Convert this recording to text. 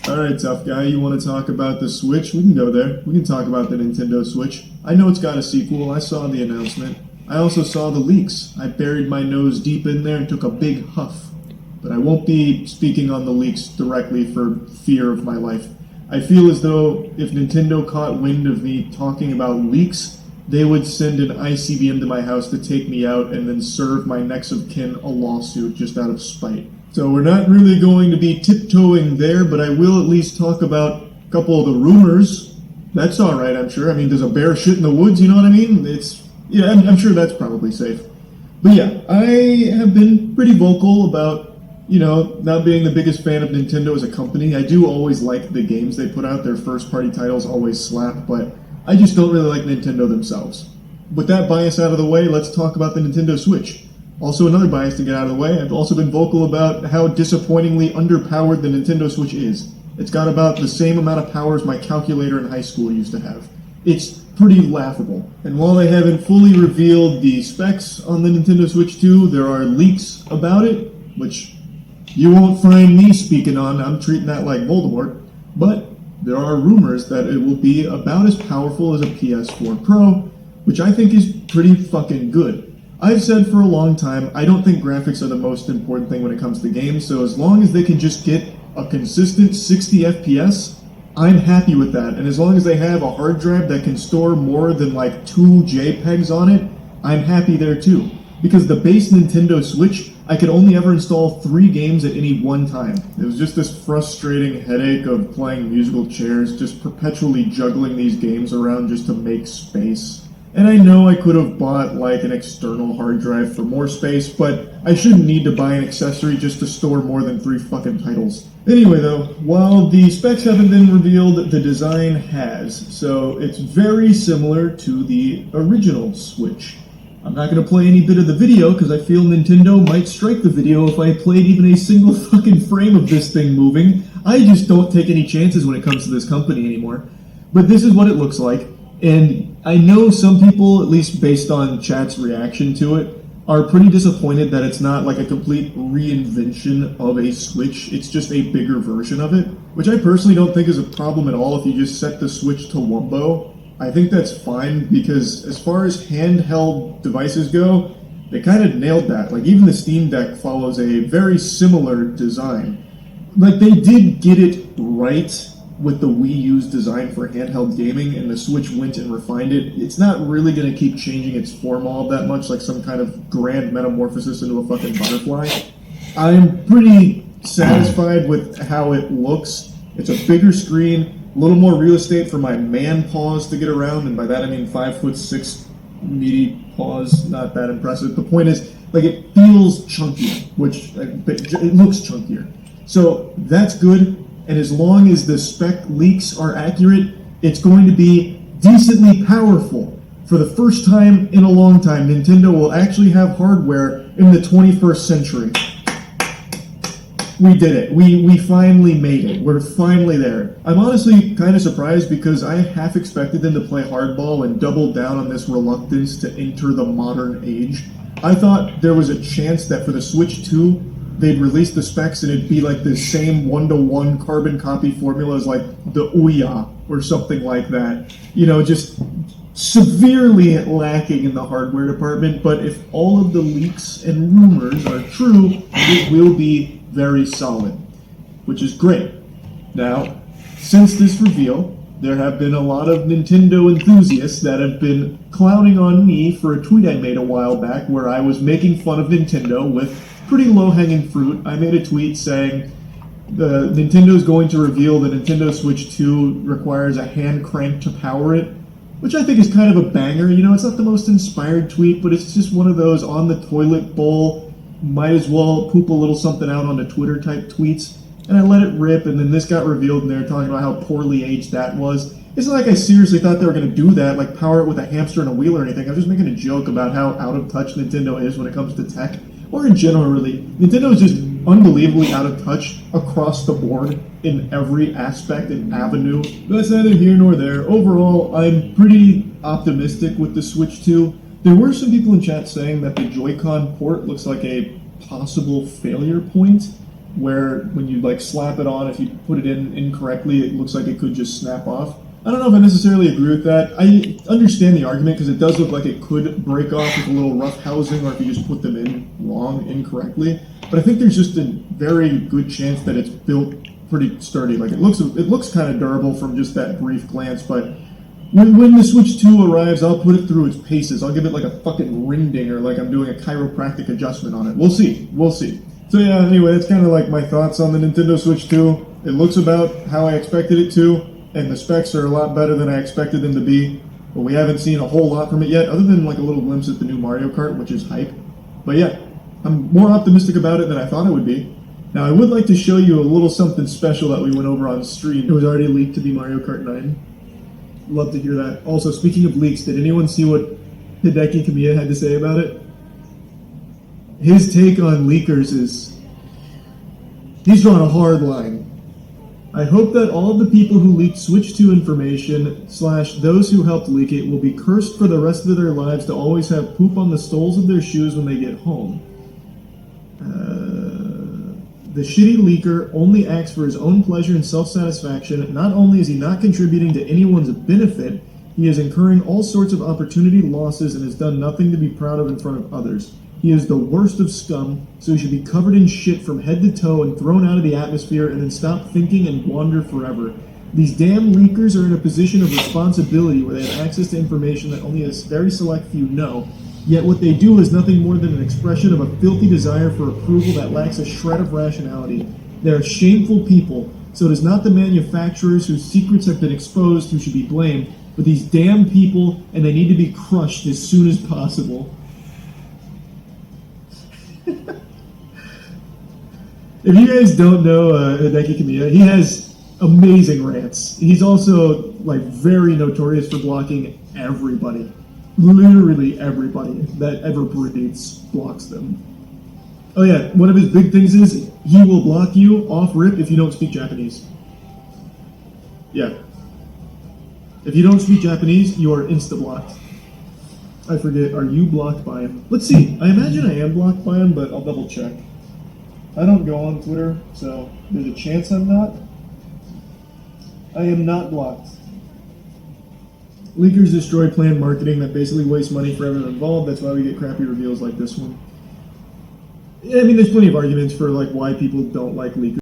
Alright, tough guy, you want to talk about the Switch? We can go there. We can talk about the Nintendo Switch. I know it's got a sequel. I saw the announcement. I also saw the leaks. I buried my nose deep in there and took a big huff. But I won't be speaking on the leaks directly for fear of my life. I feel as though if Nintendo caught wind of me talking about leaks, they would send an ICBM to my house to take me out and then serve my next of kin a lawsuit just out of spite. So we're not really going to be tiptoeing there, but I will at least talk about a couple of the rumors. That's alright, I'm sure. I mean, does a bear shit in the woods, you know what I mean? I'm sure that's probably safe. But yeah, I have been pretty vocal about, not being the biggest fan of Nintendo as a company. I do always like the games they put out. Their first-party titles always slap, but I just don't really like Nintendo themselves. With that bias out of the way, let's talk about the Nintendo Switch. Also, another bias to get out of the way, I've also been vocal about how disappointingly underpowered the Nintendo Switch is. It's got about the same amount of power as my calculator in high school used to have. It's pretty laughable. And while they haven't fully revealed the specs on the Nintendo Switch 2, there are leaks about it, which you won't find me speaking on. I'm treating that like Voldemort. But there are rumors that it will be about as powerful as a PS4 Pro, which I think is pretty fucking good. I've said for a long time, I don't think graphics are the most important thing when it comes to games, so as long as they can just get a consistent 60 FPS, I'm happy with that. And as long as they have a hard drive that can store more than like 2 JPEGs on it, I'm happy there too. Because the base Nintendo Switch, I could only ever install 3 games at any one time. It was just this frustrating headache of playing musical chairs, just perpetually juggling these games around just to make space. And I know I could have bought like an external hard drive for more space, but I shouldn't need to buy an accessory just to store more than 3 fucking titles. Anyway though, while the specs haven't been revealed, the design has, so it's very similar to the original Switch. I'm not going to play any bit of the video because I feel Nintendo might strike the video if I played even a single fucking frame of this thing moving. I just don't take any chances when it comes to this company anymore. But this is what it looks like. And I know some people, at least based on chat's reaction to it, are pretty disappointed that it's not like a complete reinvention of a Switch. It's just a bigger version of it, which I personally don't think is a problem at all if you just set the Switch to Wumbo. I think that's fine because as far as handheld devices go, they kind of nailed that. Like even the Steam Deck follows a very similar design. Like they did get it right with the Wii U's design for handheld gaming, and the Switch went and refined it. It's not really going to keep changing its form all that much, like some kind of grand metamorphosis into a fucking butterfly. I'm pretty satisfied with how it looks. It's a bigger screen, a little more real estate for my man paws to get around, and by that I mean 5'6" meaty paws. Not that impressive. The point is, like, it feels chunkier, which it looks chunkier. So that's good. And as long as the spec leaks are accurate, it's going to be decently powerful. For the first time in a long time, Nintendo will actually have hardware in the 21st century. We did it. We finally made it. We're finally there. I'm honestly kind of surprised because I half expected them to play hardball and double down on this reluctance to enter the modern age. I thought there was a chance that for the Switch 2, they'd release the specs and it'd be like the same 1-to-1 carbon copy formula as like the Ouya or something like that. Just severely lacking in the hardware department. But if all of the leaks and rumors are true, it will be very solid, which is great. Now, since this reveal, there have been a lot of Nintendo enthusiasts that have been clowning on me for a tweet I made a while back where I was making fun of Nintendo with pretty low-hanging fruit. I made a tweet saying the Nintendo's going to reveal the Nintendo Switch 2 requires a hand crank to power it, which I think is kind of a banger. It's not the most inspired tweet, but it's just one of those on the toilet bowl, might as well poop a little something out onto Twitter type tweets. And I let it rip, and then this got revealed, and they were talking about how poorly aged that was. It's not like I seriously thought they were going to do that, like power it with a hamster and a wheel or anything. I was just making a joke about how out of touch Nintendo is when it comes to tech. Or in general, really. Nintendo is just unbelievably out of touch across the board in every aspect and avenue. That's neither here nor there. Overall, I'm pretty optimistic with the Switch 2. There were some people in chat saying that the Joy-Con port looks like a possible failure point. where when you like slap it on, if you put it in incorrectly, it looks like it could just snap off. I don't know if I necessarily agree with that. I understand the argument because it does look like it could break off with a little rough housing, or if you just put them in wrong, incorrectly. But I think there's just a very good chance that it's built pretty sturdy. Like it looks kind of durable from just that brief glance. But when the Switch 2 arrives, I'll put it through its paces. I'll give it like a fucking ring dinger, like I'm doing a chiropractic adjustment on it. We'll see. We'll see. So yeah, anyway, that's kind of like my thoughts on the Nintendo Switch 2. It looks about how I expected it to, and the specs are a lot better than I expected them to be. But we haven't seen a whole lot from it yet, other than like a little glimpse at the new Mario Kart, which is hype. But yeah, I'm more optimistic about it than I thought I would be. Now, I would like to show you a little something special that we went over on stream. It was already leaked to be Mario Kart 9. Love to hear that. Also, speaking of leaks, did anyone see what Hideki Kamiya had to say about it? His take on leakers is, he's drawn a hard line. I hope that all of the people who leaked Switch 2 information / those who helped leak it will be cursed for the rest of their lives to always have poop on the soles of their shoes when they get home. The shitty leaker only acts for his own pleasure and self-satisfaction. Not only is he not contributing to anyone's benefit, he is incurring all sorts of opportunity losses and has done nothing to be proud of in front of others. He is the worst of scum, so he should be covered in shit from head to toe and thrown out of the atmosphere and then stop thinking and wander forever. These damn leakers are in a position of responsibility where they have access to information that only a very select few know. Yet what they do is nothing more than an expression of a filthy desire for approval that lacks a shred of rationality. They are shameful people, so it is not the manufacturers whose secrets have been exposed who should be blamed, but these damn people, and they need to be crushed as soon as possible. If you guys don't know Hideki Kamiya, he has amazing rants. He's also like very notorious for blocking everybody. Literally everybody that ever breathes blocks them. Oh yeah, one of his big things is he will block you off rip if you don't speak Japanese. Yeah. If you don't speak Japanese, you are insta-blocked. I forget, are you blocked by him? Let's see, I imagine I am blocked by him, but I'll double check. I don't go on Twitter, so there's a chance I'm not. I am not blocked. Leakers destroy planned marketing that basically wastes money for everyone involved. That's why we get crappy reveals like this one. I mean, there's plenty of arguments for like why people don't like leakers.